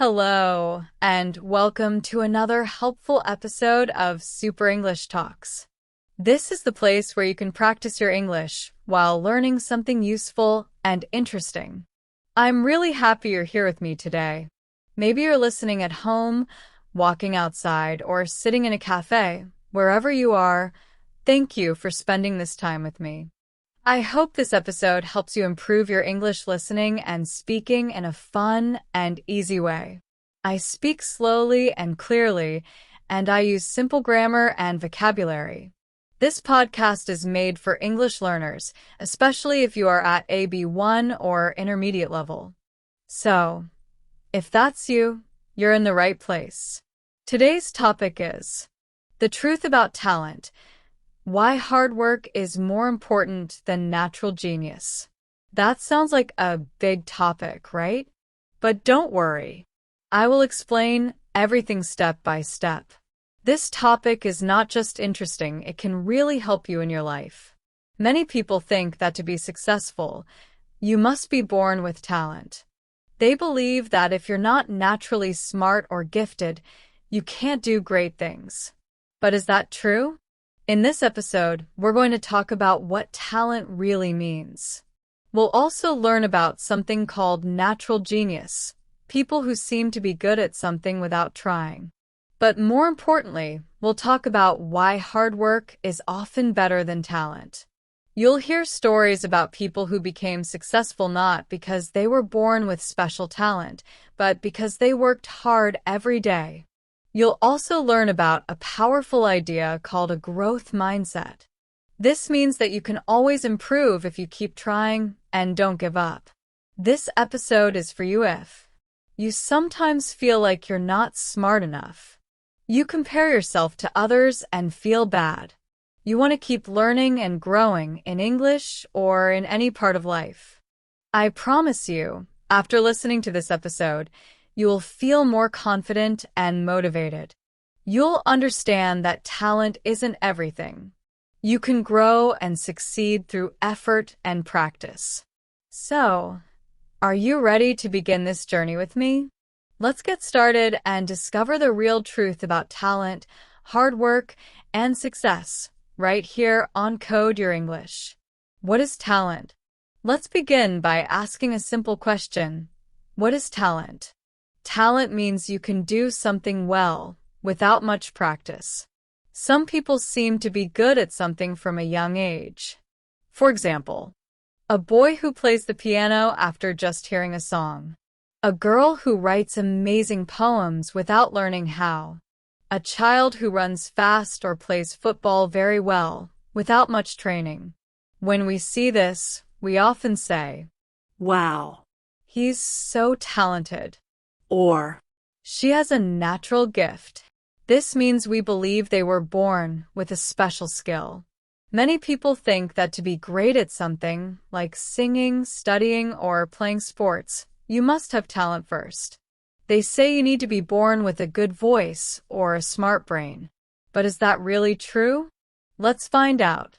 Hello, and welcome to another helpful episode of Super English Talks. This is the place where you can practice your English while learning something useful and interesting. I'm really happy you're here with me today. Maybe you're listening at home, walking outside, or sitting in a cafe. Wherever you are, thank you for spending this time with me. I hope this episode helps you improve your English listening and speaking in a fun and easy way. I speak slowly and clearly, and I use simple grammar and vocabulary. This podcast is made for English learners, especially if you are at AB1 or intermediate level. So, if that's you, you're in the right place. Today's topic is the truth about talent. Why hard work is more important than natural genius. That sounds like a big topic, right? But don't worry. I will explain everything step by step. This topic is not just interesting, it can really help you in your life. Many people think that to be successful, you must be born with talent. They believe that if you're not naturally smart or gifted, you can't do great things. But is that true? In this episode, we're going to talk about what talent really means. We'll also learn about something called natural genius, people who seem to be good at something without trying. But more importantly, we'll talk about why hard work is often better than talent. You'll hear stories about people who became successful not because they were born with special talent, but because they worked hard every day. You'll also learn about a powerful idea called a growth mindset. This means that you can always improve if you keep trying and don't give up. This episode is for you if you sometimes feel like you're not smart enough. You compare yourself to others and feel bad. You want to keep learning and growing in English or in any part of life. I promise you, after listening to this episode, you will feel more confident and motivated. You'll understand that talent isn't everything. You can grow and succeed through effort and practice. So, are you ready to begin this journey with me? Let's get started and discover the real truth about talent, hard work, and success, right here on Code Your English. What is talent? Let's begin by asking a simple question. What is talent? Talent means you can do something well, without much practice. Some people seem to be good at something from a young age. For example, a boy who plays the piano after just hearing a song. A girl who writes amazing poems without learning how. A child who runs fast or plays football very well, without much training. When we see this, we often say, "Wow, he's so talented." Or, "She has a natural gift." This means we believe they were born with a special skill. Many people think that to be great at something, like singing, studying, or playing sports, you must have talent first. They say you need to be born with a good voice or a smart brain. But is that really true? Let's find out.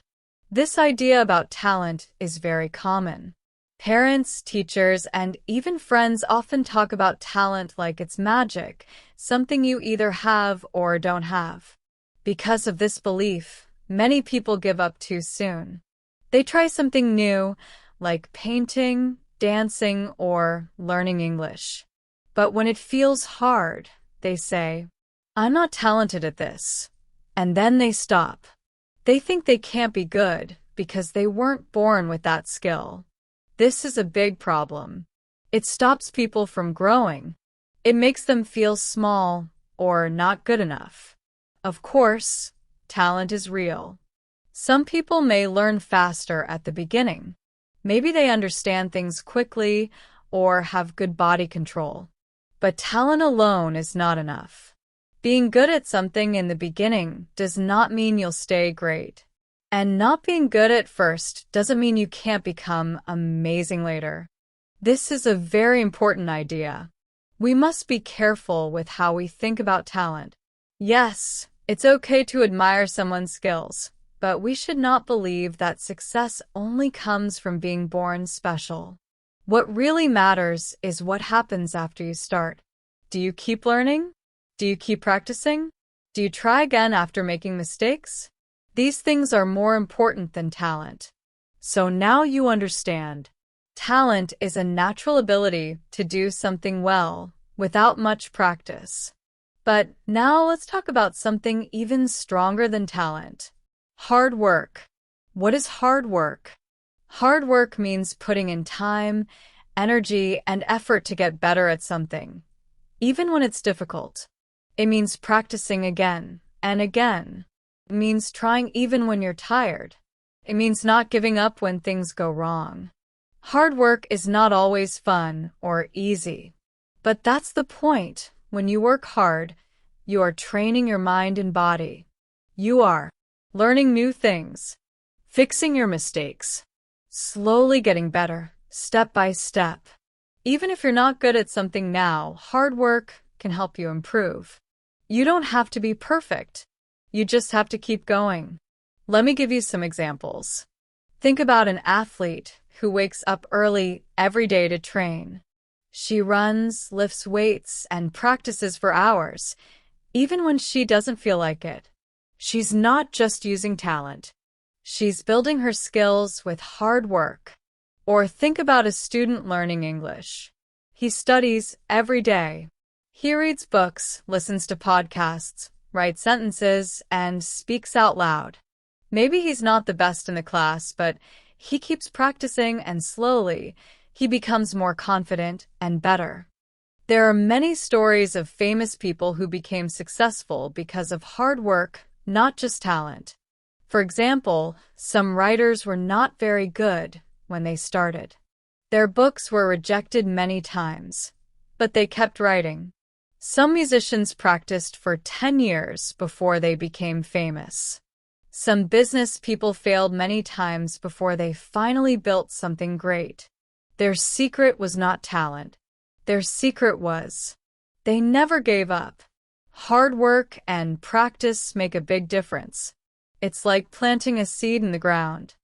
This idea about talent is very common. Parents, teachers, and even friends often talk about talent like it's magic, something you either have or don't have. Because of this belief, many people give up too soon. They try something new, like painting, dancing, or learning English. But when it feels hard, they say, "I'm not talented at this." And then they stop. They think they can't be good because they weren't born with that skill. This is a big problem. It stops people from growing. It makes them feel small or not good enough. Of course, talent is real. Some people may learn faster at the beginning. Maybe they understand things quickly or have good body control. But talent alone is not enough. Being good at something in the beginning does not mean you'll stay great. And not being good at first doesn't mean you can't become amazing later. This is a very important idea. We must be careful with how we think about talent. Yes, it's okay to admire someone's skills, but we should not believe that success only comes from being born special. What really matters is what happens after you start. Do you keep learning? Do you keep practicing? Do you try again after making mistakes? These things are more important than talent. So now you understand. Talent is a natural ability to do something well without much practice. But now let's talk about something even stronger than talent. Hard work. What is hard work? Hard work means putting in time, energy, and effort to get better at something, even when it's difficult. It means practicing again and again. It means trying even when you're tired. It means not giving up when things go wrong. Hard work is not always fun or easy. But that's the point. When you work hard, you are training your mind and body. You are learning new things, fixing your mistakes, slowly getting better, step by step. Even if you're not good at something now, hard work can help you improve. You don't have to be perfect. You just have to keep going. Let me give you some examples. Think about an athlete who wakes up early every day to train. She runs, lifts weights, and practices for hours, even when she doesn't feel like it. She's not just using talent. She's building her skills with hard work. Or think about a student learning English. He studies every day. He reads books, listens to podcasts, writes sentences, and speaks out loud. Maybe he's not the best in the class, but he keeps practicing, and slowly, he becomes more confident and better. There are many stories of famous people who became successful because of hard work, not just talent. For example, some writers were not very good when they started. Their books were rejected many times, but they kept writing. Some musicians practiced for 10 years before they became famous. Some business people failed many times before they finally built something great. Their secret was not talent. Their secret was they never gave up. Hard work and practice make a big difference. It's like planting a seed in the ground.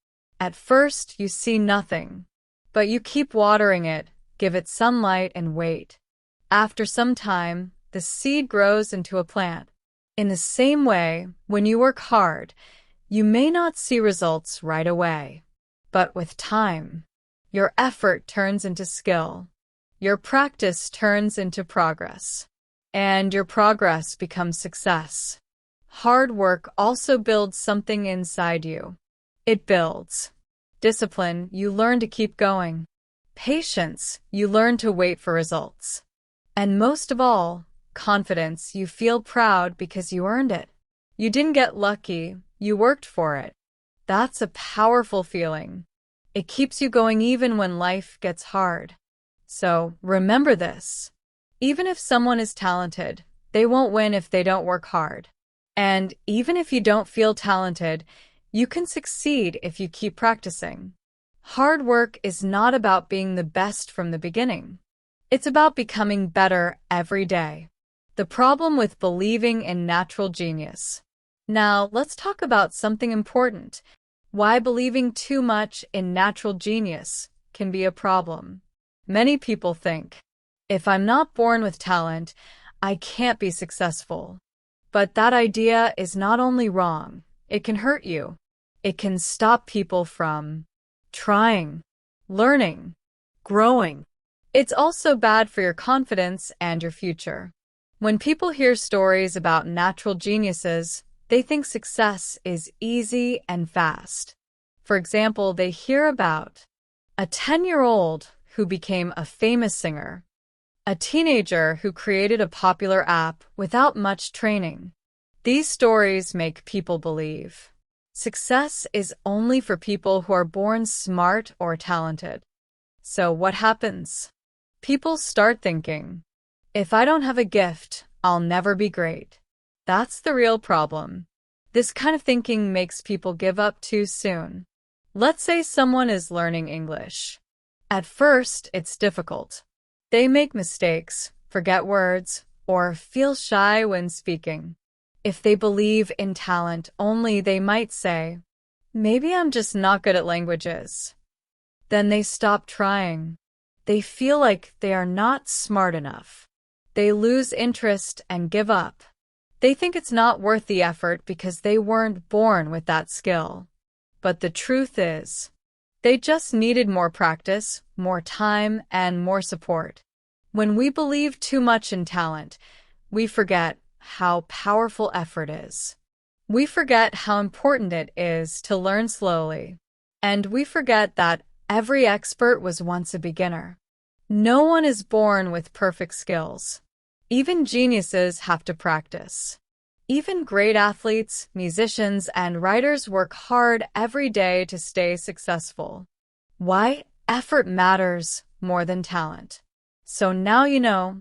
At first, you see nothing, but you keep watering it, give it sunlight, and wait. After some time, the seed grows into a plant. In the same way, when you work hard, you may not see results right away. But with time, your effort turns into skill. Your practice turns into progress. And your progress becomes success. Hard work also builds something inside you. It builds discipline. You learn to keep going. Patience. You learn to wait for results. And most of all, confidence. You feel proud because you earned it. You didn't get lucky. You worked for it. That's a powerful feeling. It keeps you going even when life gets hard. So remember this. Even if someone is talented, they won't win if they don't work hard. And even if you don't feel talented, you can succeed if you keep practicing. Hard work is not about being the best from the beginning. It's about becoming better every day. The problem with believing in natural genius. Now, let's talk about something important. Why believing too much in natural genius can be a problem. Many people think, if I'm not born with talent, I can't be successful. But that idea is not only wrong, it can hurt you. It can stop people from trying, learning, growing. It's also bad for your confidence and your future. When people hear stories about natural geniuses, they think success is easy and fast. For example, they hear about a 10-year-old who became a famous singer, a teenager who created a popular app without much training. These stories make people believe success is only for people who are born smart or talented. So what happens? People start thinking, if I don't have a gift, I'll never be great. That's the real problem. This kind of thinking makes people give up too soon. Let's say someone is learning English. At first, it's difficult. They make mistakes, forget words, or feel shy when speaking. If they believe in talent only, they might say, maybe I'm just not good at languages. Then they stop trying. They feel like they are not smart enough. They lose interest and give up. They think it's not worth the effort because they weren't born with that skill. But the truth is, they just needed more practice, more time, and more support. When we believe too much in talent, we forget how powerful effort is. We forget how important it is to learn slowly. And we forget that every expert was once a beginner. No one is born with perfect skills. Even geniuses have to practice. Even great athletes, musicians, and writers work hard every day to stay successful. Why? Effort matters more than talent. So now you know,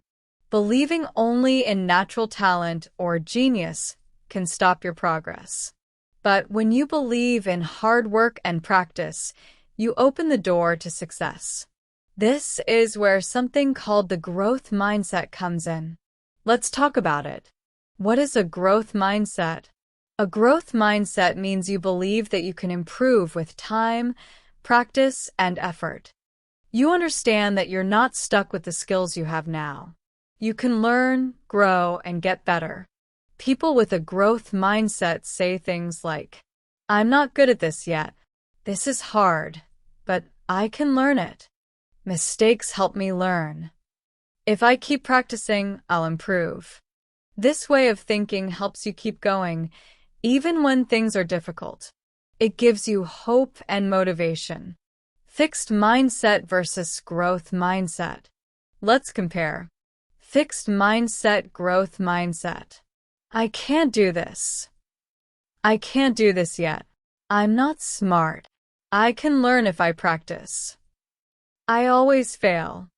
believing only in natural talent or genius can stop your progress. But when you believe in hard work and practice, you open the door to success. This is where something called the growth mindset comes in. Let's talk about it. What is a growth mindset? A growth mindset means you believe that you can improve with time, practice, and effort. You understand that you're not stuck with the skills you have now. You can learn, grow, and get better. People with a growth mindset say things like, "I'm not good at this yet. This is hard, but I can learn it. Mistakes help me learn. If I keep practicing, I'll improve." This way of thinking helps you keep going, even when things are difficult. It gives you hope and motivation. Fixed mindset versus growth mindset. Let's compare. Fixed mindset, growth mindset. I can't do this. I can't do this yet. I'm not smart. I can learn if I practice. I always fail.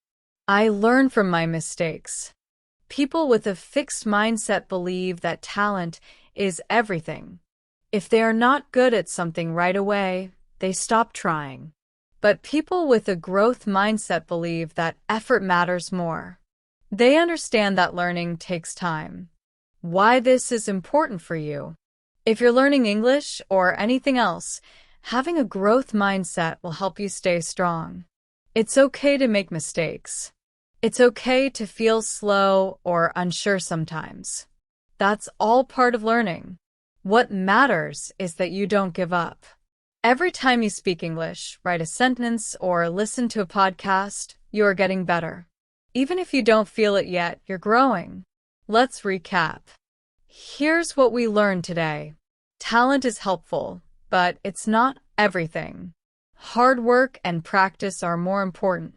I learn from my mistakes. People with a fixed mindset believe that talent is everything. If they are not good at something right away, they stop trying. But people with a growth mindset believe that effort matters more. They understand that learning takes time. Why this is important for you. If you're learning English or anything else, having a growth mindset will help you stay strong. It's okay to make mistakes. It's okay to feel slow or unsure sometimes. That's all part of learning. What matters is that you don't give up. Every time you speak English, write a sentence, or listen to a podcast, you are getting better. Even if you don't feel it yet, you're growing. Let's recap. Here's what we learned today. Talent is helpful, but it's not everything. Hard work and practice are more important.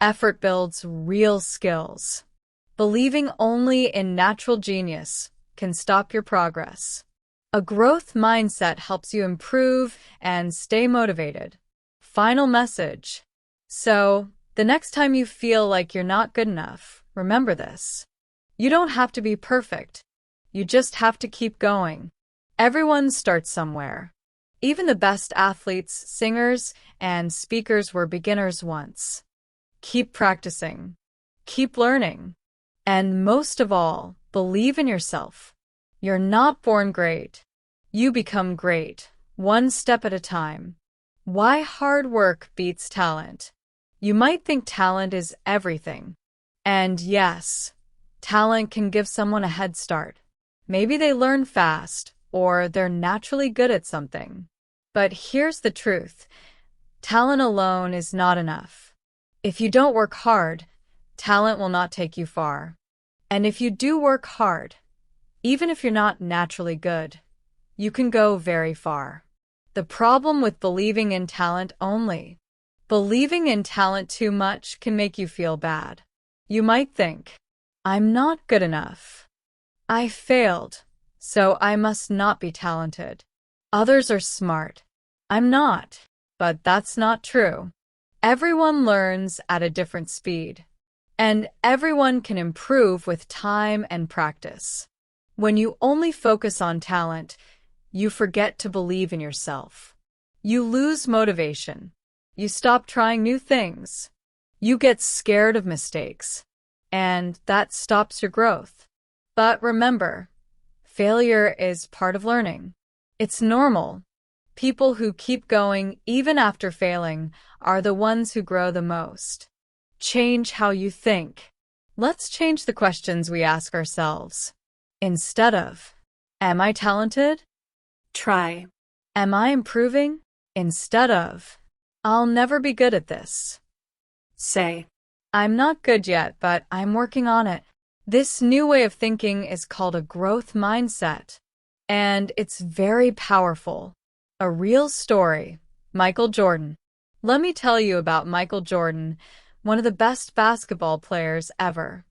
Effort builds real skills. Believing only in natural genius can stop your progress. A growth mindset helps you improve and stay motivated. Final message. So, the next time you feel like you're not good enough, remember this. You don't have to be perfect. You just have to keep going. Everyone starts somewhere. Even the best athletes, singers, and speakers were beginners once. Keep practicing. Keep learning. And most of all, believe in yourself. You're not born great. You become great, one step at a time. Why hard work beats talent? You might think talent is everything. And yes, talent can give someone a head start. Maybe they learn fast, or they're naturally good at something. But here's the truth. Talent alone is not enough. If you don't work hard, talent will not take you far. And if you do work hard, even if you're not naturally good, you can go very far. The problem with believing in talent only. Believing in talent too much can make you feel bad. You might think, I'm not good enough. I failed, so I must not be talented. Others are smart. I'm not. But that's not true. Everyone learns at a different speed. And everyone can improve with time and practice. When you only focus on talent, you forget to believe in yourself. You lose motivation. You stop trying new things. You get scared of mistakes. And that stops your growth. But remember, failure is part of learning. It's normal. People who keep going even after failing are the ones who grow the most. Change how you think. Let's change the questions we ask ourselves. Instead of, am I talented? Try. Am I improving? Instead of, I'll never be good at this. Say, I'm not good yet, but I'm working on it. This new way of thinking is called a growth mindset, and it's very powerful. A real story. Michael Jordan. Let me tell you about Michael Jordan, one of the best basketball players ever.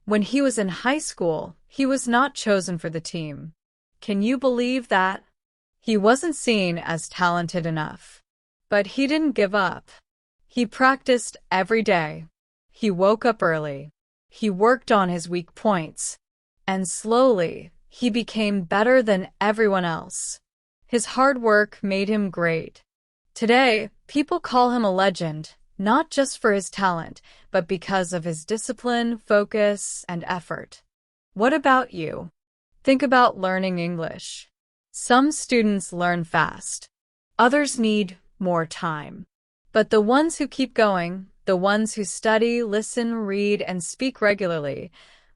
When he was in high school, he was not chosen for the team. Can you believe that? He wasn't seen as talented enough. But he didn't give up. He practiced every day. He woke up early. He worked on his weak points. And slowly, he became better than everyone else. His hard work made him great. Today, people call him a legend, not just for his talent, but because of his discipline, focus, and effort. What about you? Think about learning English. Some students learn fast. Others need more time. But the ones who keep going, the ones who study, listen, read, and speak regularly,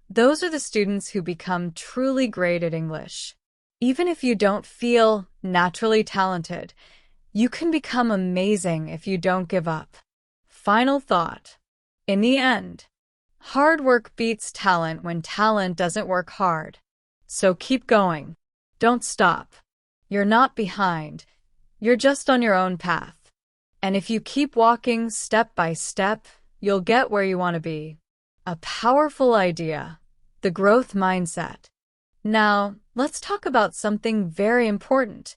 those are the students who become truly great at English. Even if you don't feel naturally talented, you can become amazing if you don't give up. Final thought. In the end, hard work beats talent when talent doesn't work hard. So keep going. Don't stop. You're not behind. You're just on your own path. And if you keep walking step by step, you'll get where you want to be. A powerful idea. The growth mindset. Now, let's talk about something very important.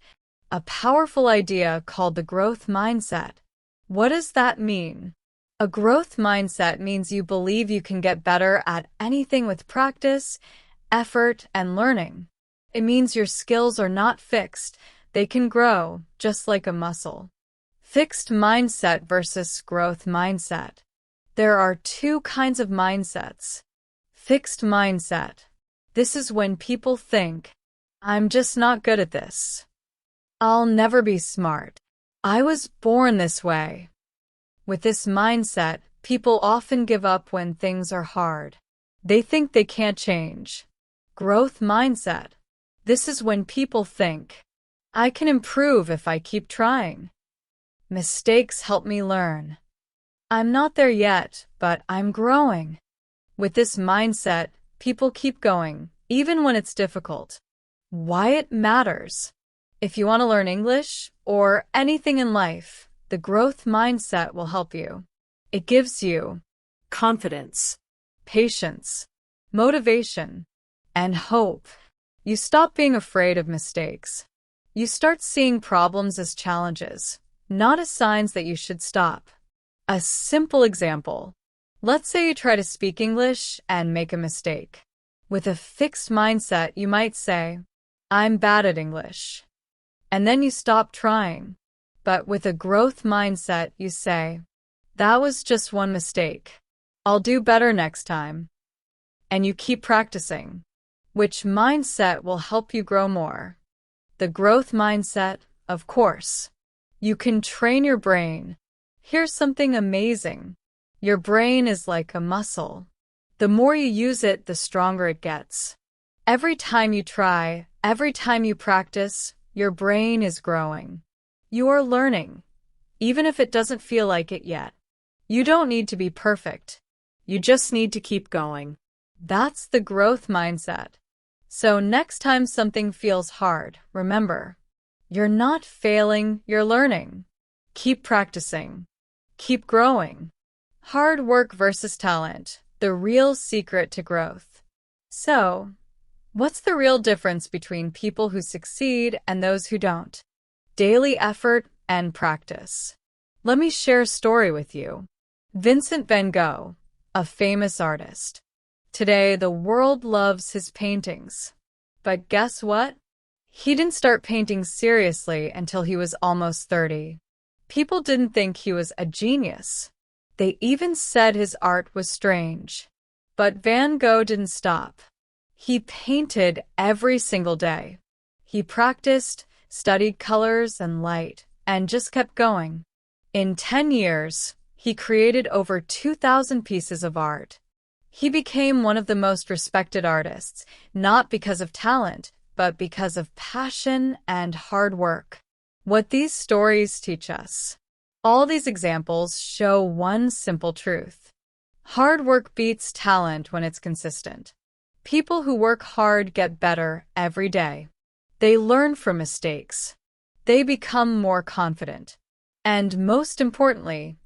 A powerful idea called the growth mindset. What does that mean? A growth mindset means you believe you can get better at anything with practice, effort, and learning. It means your skills are not fixed. They can grow, just like a muscle. Fixed mindset versus growth mindset. There are two kinds of mindsets. Fixed mindset. This is when people think, I'm just not good at this. I'll never be smart. I was born this way. With this mindset, people often give up when things are hard. They think they can't change. Growth mindset. This is when people think, I can improve if I keep trying. Mistakes help me learn. I'm not there yet, but I'm growing. With this mindset, people keep going, even when it's difficult. Why it matters. If you want to learn English or anything in life, the growth mindset will help you. It gives you confidence, patience, motivation, and hope. You stop being afraid of mistakes. You start seeing problems as challenges, not as signs that you should stop. A simple example. Let's say you try to speak English and make a mistake. With a fixed mindset, you might say, I'm bad at English. And then you stop trying. But with a growth mindset, you say, that was just one mistake. I'll do better next time. And you keep practicing. Which mindset will help you grow more? The growth mindset, of course. You can train your brain. Here's something amazing. Your brain is like a muscle. The more you use it, the stronger it gets. Every time you try, every time you practice, your brain is growing. You are learning, even if it doesn't feel like it yet. You don't need to be perfect. You just need to keep going. That's the growth mindset. So next time something feels hard, remember, you're not failing, you're learning. Keep practicing. Keep growing. Hard work versus talent, the real secret to growth. So, what's the real difference between people who succeed and those who don't? Daily effort and practice. Let me share a story with you. Vincent van Gogh, a famous artist. Today, the world loves his paintings. But guess what? He didn't start painting seriously until he was almost 30. People didn't think he was a genius. They even said his art was strange. But Van Gogh didn't stop. He painted every single day. He practiced, studied colors and light, and just kept going. In 10 years, he created over 2,000 pieces of art. He became one of the most respected artists, not because of talent, but because of passion and hard work. What these stories teach us. All these examples show one simple truth. Hard work beats talent when it's consistent. People who work hard get better every day. They learn from mistakes. They become more confident. And most importantly,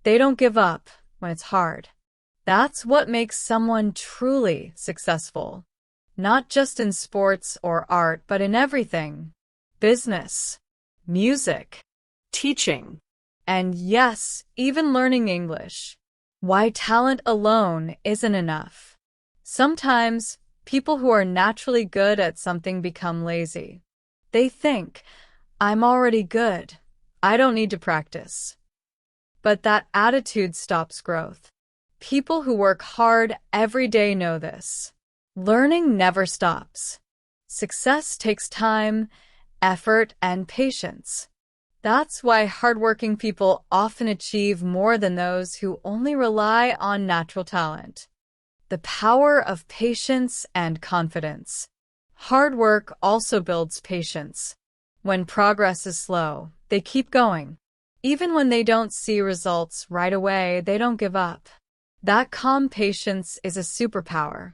they don't give up when it's hard. That's what makes someone truly successful. Not just in sports or art, but in everything. Business, music, teaching, and yes, even learning English. Why talent alone isn't enough. Sometimes, people who are naturally good at something become lazy. They think, I'm already good. I don't need to practice. But that attitude stops growth. People who work hard every day know this. Learning never stops. Success takes time, effort, and patience. That's why hardworking people often achieve more than those who only rely on natural talent. The power of patience and confidence. Hard work also builds patience. When progress is slow, they keep going. Even when they don't see results right away, they don't give up. That calm patience is a superpower.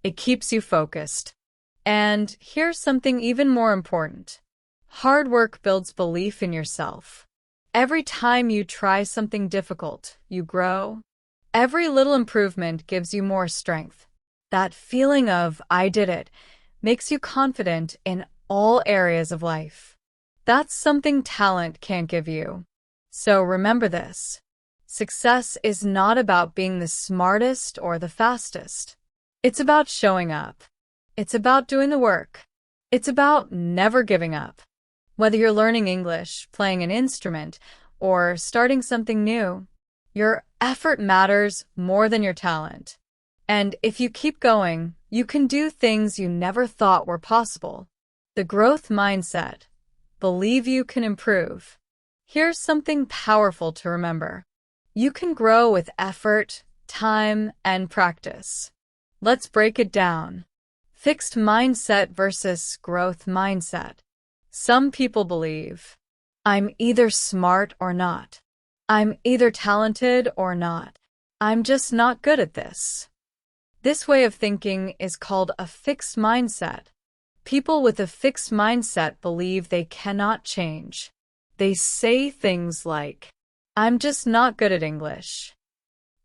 It keeps you focused. And here's something even more important. Hard work builds belief in yourself. Every time you try something difficult, you grow. Every little improvement gives you more strength. That feeling of, I did it, makes you confident in all areas of life. That's something talent can't give you. So remember this. Success is not about being the smartest or the fastest. It's about showing up. It's about doing the work. It's about never giving up. Whether you're learning English, playing an instrument, or starting something new, your effort matters more than your talent. And if you keep going, you can do things you never thought were possible. The growth mindset. Believe you can improve. Here's something powerful to remember. You can grow with effort, time, and practice. Let's break it down. Fixed mindset versus growth mindset. Some people believe, I'm either smart or not. I'm either talented or not. I'm just not good at this. This way of thinking is called a fixed mindset. People with a fixed mindset believe they cannot change. They say things like, I'm just not good at English.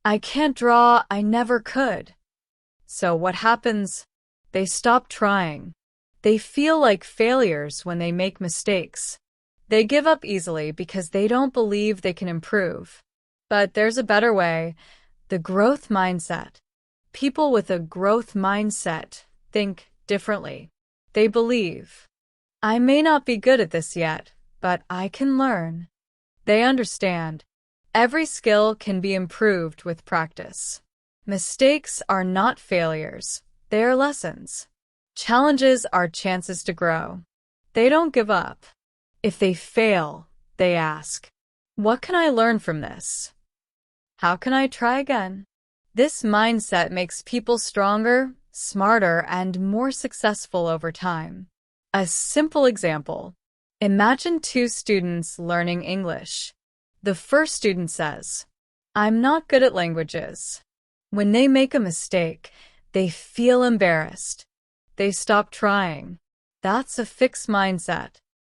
I can't draw, I never could. So what happens? They stop trying. They feel like failures when they make mistakes. They give up easily because they don't believe they can improve. But there's a better way, the growth mindset. People with a growth mindset think differently. They believe, I may not be good at this yet, but I can learn. They understand, every skill can be improved with practice. Mistakes are not failures, they are lessons. Challenges are chances to grow. They don't give up. If they fail, they ask, what can I learn from this? How can I try again? This mindset makes people stronger, smarter, and more successful over time. A simple example. Imagine two students learning English. The first student says, I'm not good at languages. When they make a mistake, they feel embarrassed. They stop trying. That's a fixed mindset.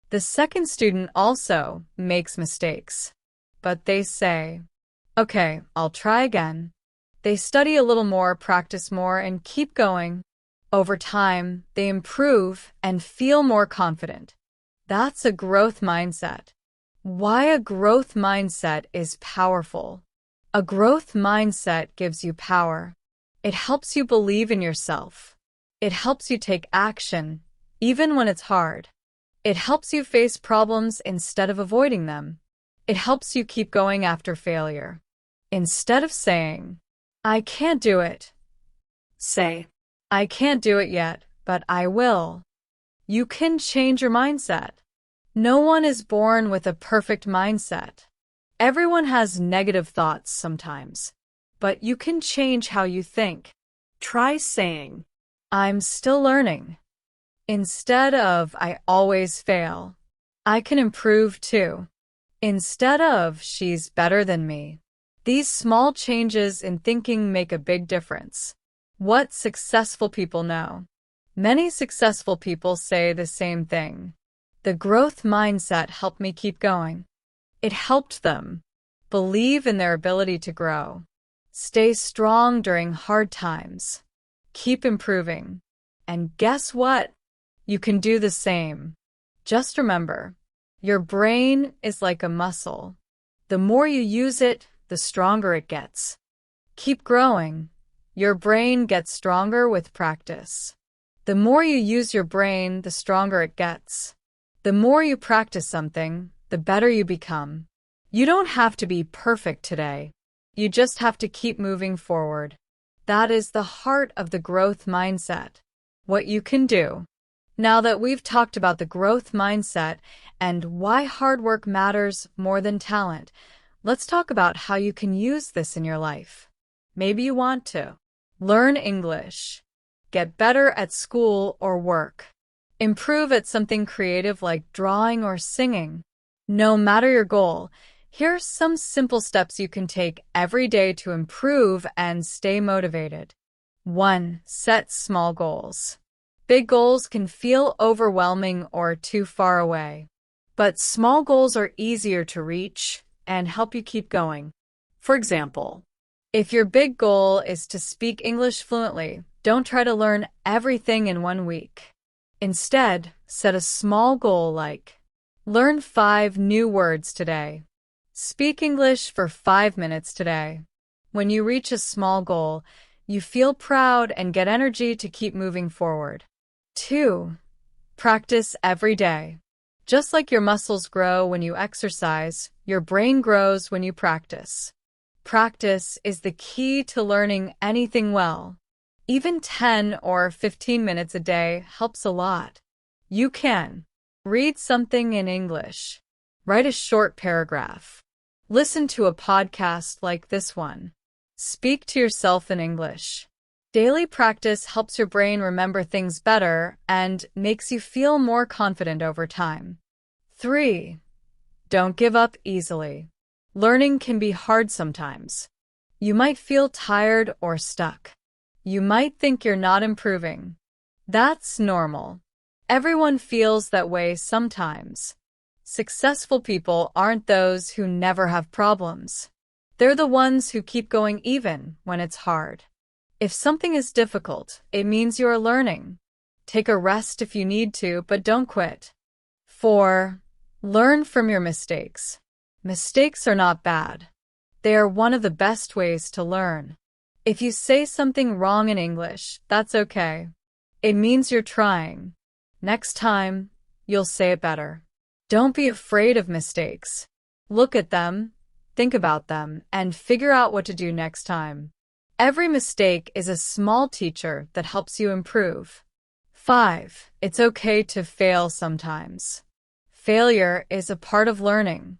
The second student also makes mistakes, but they say, okay, I'll try again. They study a little more, practice more, and keep going. Over time, they improve and feel more confident. That's a growth mindset. Why a growth mindset is powerful. A growth mindset gives you power. It helps you believe in yourself. It helps you take action, even when it's hard. It helps you face problems instead of avoiding them. It helps you keep going after failure. Instead of saying, I can't do it, say, I can't do it yet, but I will. You can change your mindset. No one is born with a perfect mindset. Everyone has negative thoughts sometimes. but you can change how you think. Try saying, I'm still learning. Instead of I always fail, I can improve too. Instead of she's better than me. These small changes in thinking make a big difference. What successful people know. Many successful people say the same thing. The growth mindset helped me keep going. It helped them believe in their ability to grow. Stay strong during hard times. Keep improving. And guess what? You can do the same. Just remember, your brain is like a muscle. The more you use it, the stronger it gets. Keep growing. Your brain gets stronger with practice. The more you use your brain, the stronger it gets. The more you practice something, the better you become. You don't have to be perfect today. You just have to keep moving forward. That is the heart of the growth mindset. What you can do. Now that we've talked about the growth mindset and why hard work matters more than talent, let's talk about how you can use this in your life. Maybe you want to learn English, get better at school or work, improve at something creative like drawing or singing. No matter your goal, here are some simple steps you can take every day to improve and stay motivated. 1. Set small goals. Big goals can feel overwhelming or too far away, but small goals are easier to reach and help you keep going. For example, if your big goal is to speak English fluently, don't try to learn everything in 1 week. Instead, set a small goal like, learn 5 new words today. Speak English for 5 minutes today. When you reach a small goal, you feel proud and get energy to keep moving forward. 2. Practice every day. Just like your muscles grow when you exercise, your brain grows when you practice. Practice is the key to learning anything well. Even 10 or 15 minutes a day helps a lot. You can read something in English, write a short paragraph, listen to a podcast like this one, speak to yourself in English. Daily practice helps your brain remember things better and makes you feel more confident over time. 3. Don't give up easily. Learning can be hard sometimes. You might feel tired or stuck. You might think you're not improving. That's normal. Everyone feels that way sometimes. Successful people aren't those who never have problems. They're the ones who keep going even when it's hard. If something is difficult, it means you are learning. Take a rest if you need to, but don't quit. 4. Learn from your mistakes. Mistakes are not bad. They are one of the best ways to learn. If you say something wrong in English, that's okay. It means you're trying. Next time, you'll say it better. Don't be afraid of mistakes. Look at them, think about them, and figure out what to do next time. Every mistake is a small teacher that helps you improve. 5. It's okay to fail sometimes. Failure is a part of learning.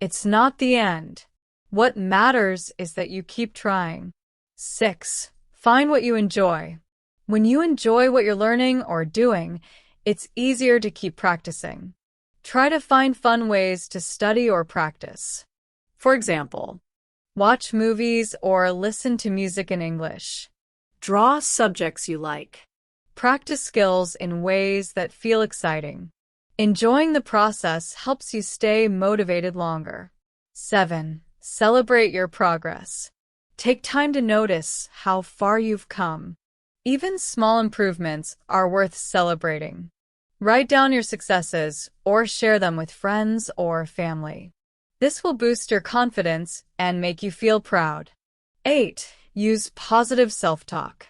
It's not the end. What matters is that you keep trying. 6. Find what you enjoy. When you enjoy what you're learning or doing, it's easier to keep practicing. Try to find fun ways to study or practice. For example, watch movies or listen to music in English. draw subjects you like. Practice skills in ways that feel exciting. Enjoying the process helps you stay motivated longer. 7. Celebrate your progress. Take time to notice how far you've come. Even small improvements are worth celebrating. Write down your successes or share them with friends or family. This will boost your confidence and make you feel proud. 8. Use positive self-talk.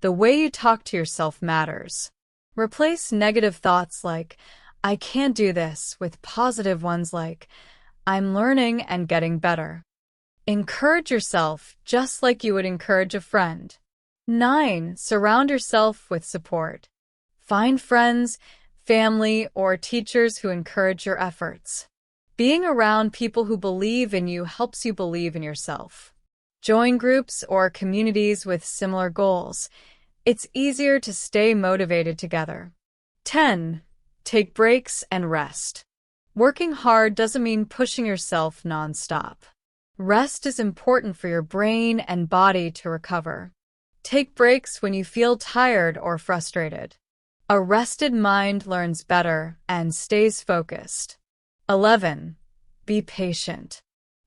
The way you talk to yourself matters. Replace negative thoughts like, I can't do this, with positive ones like, I'm learning and getting better. Encourage yourself just like you would encourage a friend. 9. Surround yourself with support. Find friends, family, or teachers who encourage your efforts. Being around people who believe in you helps you believe in yourself. Join groups or communities with similar goals. It's easier to stay motivated together. 10. Take breaks and rest. Working hard doesn't mean pushing yourself nonstop. Rest is important for your brain and body to recover. Take breaks when you feel tired or frustrated. A rested mind learns better and stays focused. 11. Be patient.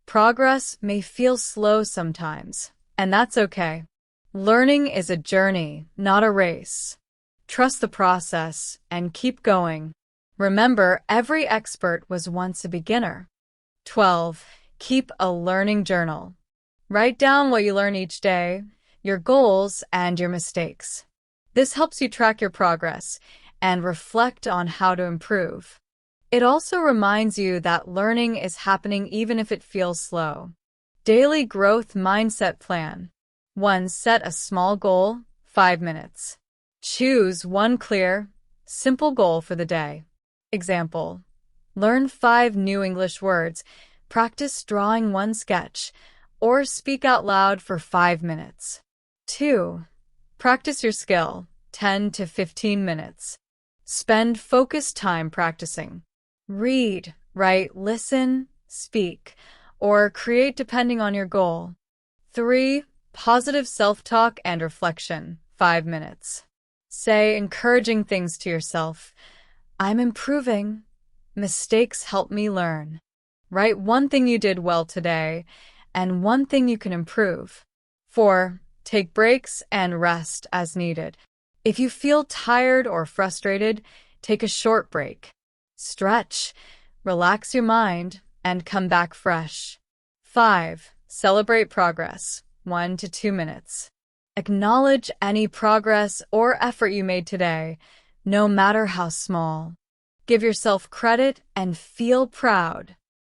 Progress may feel slow sometimes, and that's okay. Learning is a journey, not a race. Trust the process and keep going. Remember, every expert was once a beginner. 12. Keep a learning journal. Write down what you learn each day, your goals, and your mistakes. This helps you track your progress and reflect on how to improve. It also reminds you that learning is happening even if it feels slow. Daily growth mindset plan. 1. Set a small goal, 5 minutes. Choose one clear, simple goal for the day. Example: learn 5 new English words, practice drawing one sketch, or speak out loud for 5 minutes. 2. Practice your skill, 10 to 15 minutes. Spend focused time practicing. Read, write, listen, speak, or create depending on your goal. 3. Positive self-talk and reflection, 5 minutes. Say encouraging things to yourself. I'm improving. Mistakes help me learn. Write one thing you did well today and one thing you can improve. 4. Take breaks and rest as needed. If you feel tired or frustrated, take a short break. Stretch, relax your mind, and come back fresh. 5. Celebrate progress, 1 to 2 minutes. Acknowledge any progress or effort you made today, no matter how small. Give yourself credit and feel proud.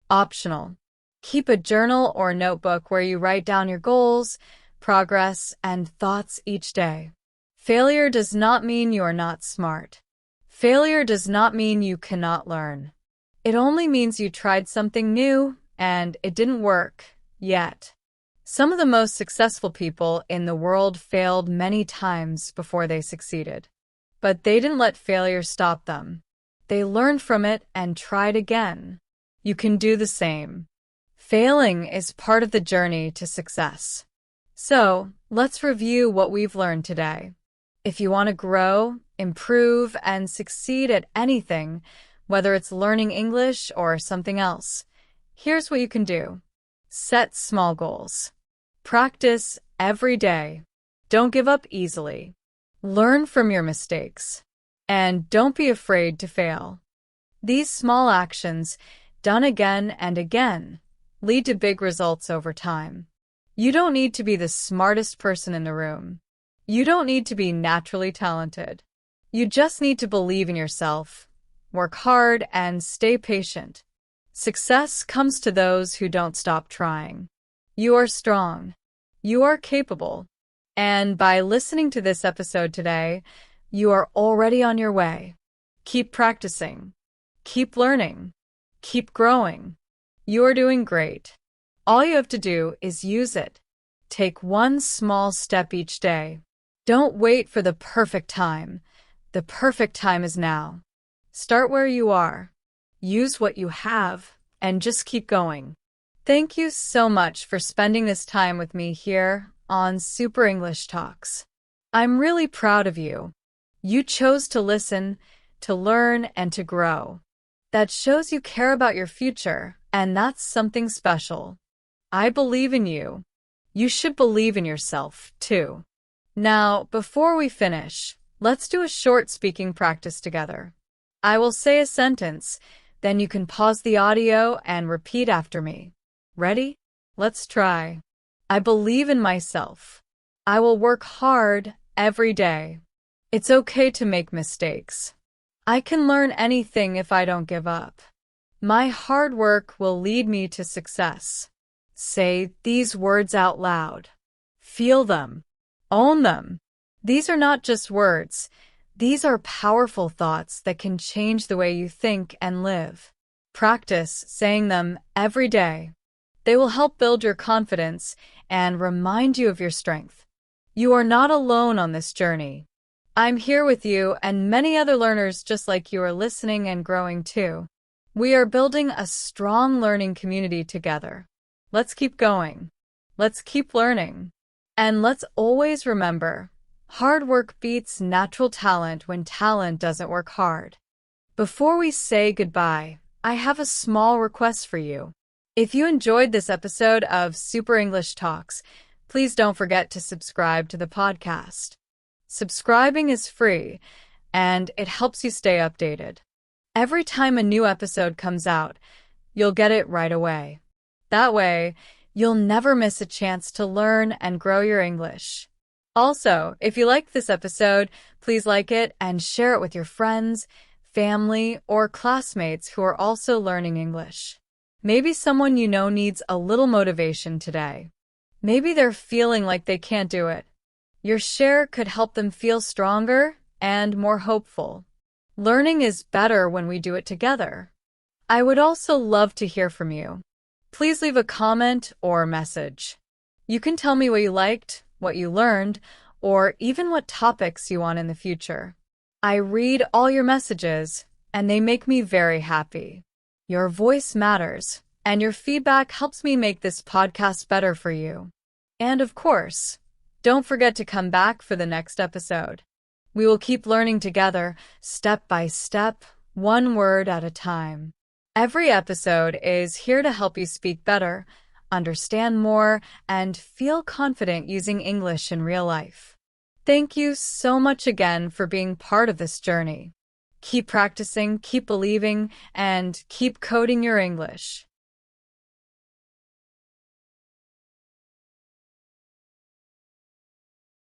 Optional. Keep a journal or notebook where you write down your goals, progress, and thoughts each day. Failure does not mean you are not smart. Failure does not mean you cannot learn. It only means you tried something new and it didn't work yet. Some of the most successful people in the world failed many times before they succeeded. But they didn't let failure stop them. They learned from it and tried again. You can do the same. Failing is part of the journey to success. So, let's review what we've learned today. If you want to grow, improve, and succeed at anything, whether it's learning English or something else, here's what you can do. Set small goals. Practice every day. Don't give up easily. Learn from your mistakes. And don't be afraid to fail. These small actions, done again and again, lead to big results over time. You don't need to be the smartest person in the room. You don't need to be naturally talented. You just need to believe in yourself, work hard, and stay patient. Success comes to those who don't stop trying. You are strong. You are capable. And by listening to this episode today, you are already on your way. Keep practicing. Keep learning. Keep growing. You are doing great. All you have to do is use it. Take one small step each day. Don't wait for the perfect time. The perfect time is now. Start where you are. Use what you have, and just keep going. Thank you so much for spending this time with me here on Super English Talks. I'm really proud of you. You chose to listen, to learn, and to grow. That shows you care about your future, and that's something special. I believe in you. You should believe in yourself, too. Now, before we finish, let's do a short speaking practice together. I will say a sentence, then you can pause the audio and repeat after me. Ready? Let's try. I believe in myself. I will work hard every day. It's okay to make mistakes. I can learn anything if I don't give up. My hard work will lead me to success. Say these words out loud. Feel them. Own them. These are not just words. These are powerful thoughts that can change the way you think and live. Practice saying them every day. They will help build your confidence and remind you of your strength. You are not alone on this journey. I'm here with you, and many other learners just like you are listening and growing too. We are building a strong learning community together. Let's keep going. Let's keep learning. And let's always remember, hard work beats natural talent when talent doesn't work hard. Before we say goodbye, I have a small request for you. If you enjoyed this episode of Super English Talks, please don't forget to subscribe to the podcast. Subscribing is free, and it helps you stay updated. Every time a new episode comes out, you'll get it right away. That way, you'll never miss a chance to learn and grow your English. Also, if you liked this episode, please like it and share it with your friends, family, or classmates who are also learning English. Maybe someone you know needs a little motivation today. Maybe they're feeling like they can't do it. Your share could help them feel stronger and more hopeful. Learning is better when we do it together. I would also love to hear from you. Please leave a comment or message. You can tell me what you liked, what you learned, or even what topics you want in the future. I read all your messages, and they make me very happy. Your voice matters, and your feedback helps me make this podcast better for you. And of course, don't forget to come back for the next episode. We will keep learning together, step by step, one word at a time. Every episode is here to help you speak better, understand more, and feel confident using English in real life. Thank you so much again for being part of this journey. Keep practicing, keep believing, and keep coding your English.